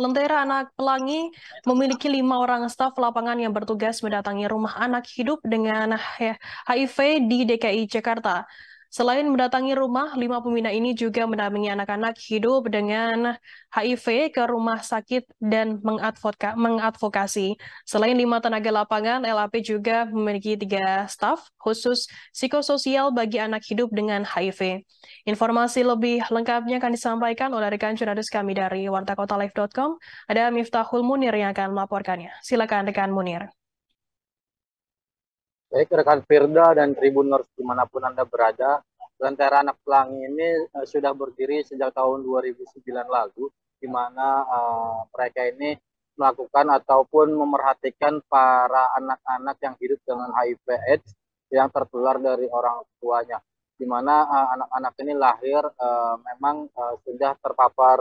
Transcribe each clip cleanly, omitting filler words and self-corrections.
Lentera Anak Pelangi memiliki 5 orang staf lapangan yang bertugas mendatangi rumah anak hidup dengan HIV di DKI Jakarta. Selain mendatangi rumah, 5 pembina ini juga mendampingi anak-anak hidup dengan HIV ke rumah sakit dan mengadvokasi. Selain 5 tenaga lapangan, LAP juga memiliki 3 staf khusus psikososial bagi anak hidup dengan HIV. Informasi lebih lengkapnya akan disampaikan oleh rekan jurnalis kami dari wartakotalive.com. Ada Miftahul Munir yang akan melaporkannya. Silakan rekan Munir. Baik rekan Firda dan Tribuners dimanapun Anda berada, Lentera Anak Pelangi ini sudah berdiri sejak tahun 2009 lalu, di mana mereka ini melakukan ataupun memerhatikan para anak-anak yang hidup dengan HIV/AIDS yang tertular dari orang tuanya, di mana anak-anak ini lahir memang sudah terpapar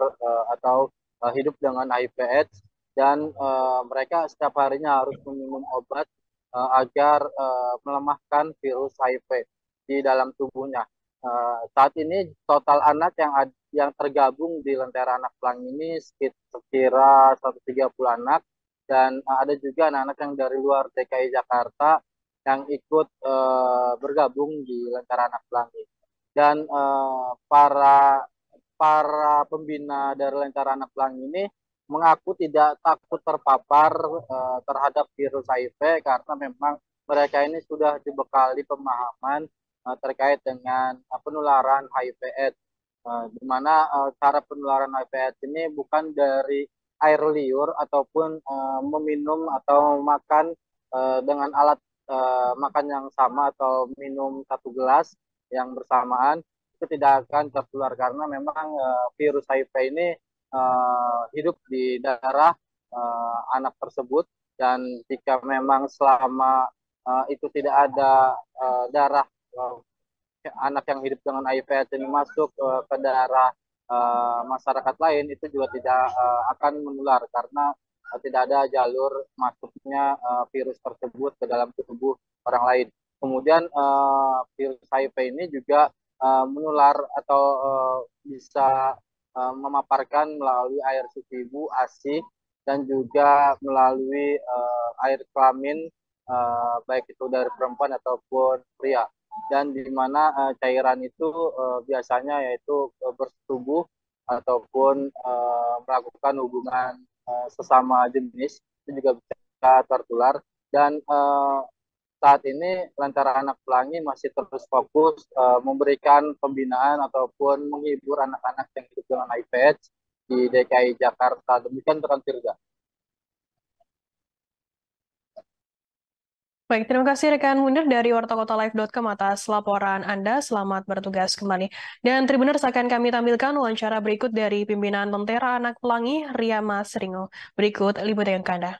atau hidup dengan HIV/AIDS dan mereka setiap harinya harus meminum obat agar melemahkan virus HIV di dalam tubuhnya. Saat ini total anak yang tergabung di Lentera Anak Pelangi ini sekira 130 anak, dan ada juga anak-anak yang dari luar DKI Jakarta yang ikut bergabung di Lentera Anak Pelangi. Dan para pembina dari Lentera Anak Pelangi ini mengaku tidak takut terpapar terhadap virus HIV karena memang mereka ini sudah dibekali pemahaman terkait dengan penularan HIV/AIDS, di mana cara penularan HIV/AIDS ini bukan dari air liur ataupun meminum atau makan dengan alat makan yang sama atau minum 1 gelas yang bersamaan, itu tidak akan tertular karena memang virus HIV ini hidup di darah anak tersebut, dan jika memang selama itu tidak ada darah anak yang hidup dengan HIV/AIDS ini masuk ke darah masyarakat lain, itu juga tidak akan menular karena tidak ada jalur masuknya virus tersebut ke dalam tubuh orang lain. Kemudian virus HIV ini juga menular atau bisa memaparkan melalui air susu ibu, ASI, dan juga melalui air kelamin, baik itu dari perempuan ataupun pria. Dan di mana cairan itu biasanya yaitu bersetubuh ataupun melakukan hubungan sesama jenis, itu juga bisa tertular. Dan saat ini Lentera Anak Pelangi masih terus fokus memberikan pembinaan ataupun menghibur anak-anak yang hidup dengan HIV/AIDS di DKI Jakarta. Demikian rekan Tirga. Baik, terima kasih rekan Munir dari wartakotalive.com atas laporan Anda. Selamat bertugas kembali. Dan Tribuners, akan kami tampilkan wawancara berikut dari pimpinan Lentera Anak Pelangi, Ria Mas Ringo. Berikut liputan Anda.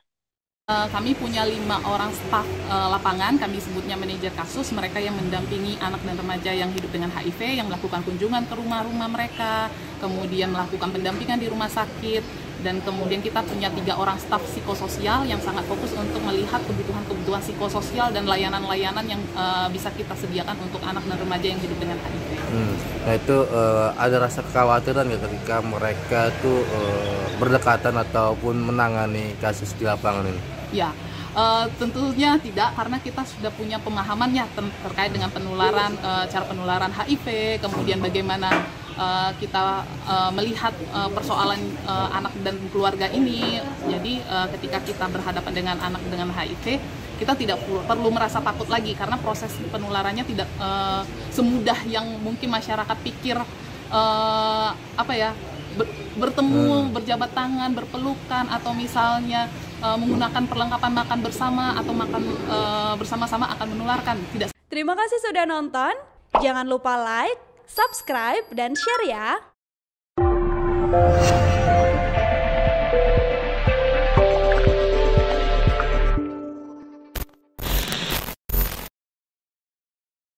Kami punya 5 orang staf lapangan, kami sebutnya manajer kasus, mereka yang mendampingi anak dan remaja yang hidup dengan HIV, yang melakukan kunjungan ke rumah-rumah mereka, kemudian melakukan pendampingan di rumah sakit, dan kemudian kita punya 3 orang staf psikososial yang sangat fokus untuk melihat kebutuhan-kebutuhan psikososial dan layanan-layanan yang bisa kita sediakan untuk anak dan remaja yang hidup dengan HIV. Nah itu ada rasa kekhawatiran nggak ketika mereka tuh berdekatan ataupun menangani kasus di lapangan ini? Ya, tentunya tidak, karena kita sudah punya pemahamannya terkait dengan penularan, cara penularan HIV, kemudian bagaimana kita melihat persoalan anak dan keluarga ini. Jadi ketika kita berhadapan dengan anak dengan HIV, kita tidak perlu merasa takut lagi karena proses penularannya tidak semudah yang mungkin masyarakat pikir, bertemu, berjabat tangan, berpelukan, atau misalnya menggunakan perlengkapan makan bersama atau makan bersama-sama akan menularkan. Tidak. Terima kasih sudah nonton. Jangan lupa like, subscribe, dan share ya.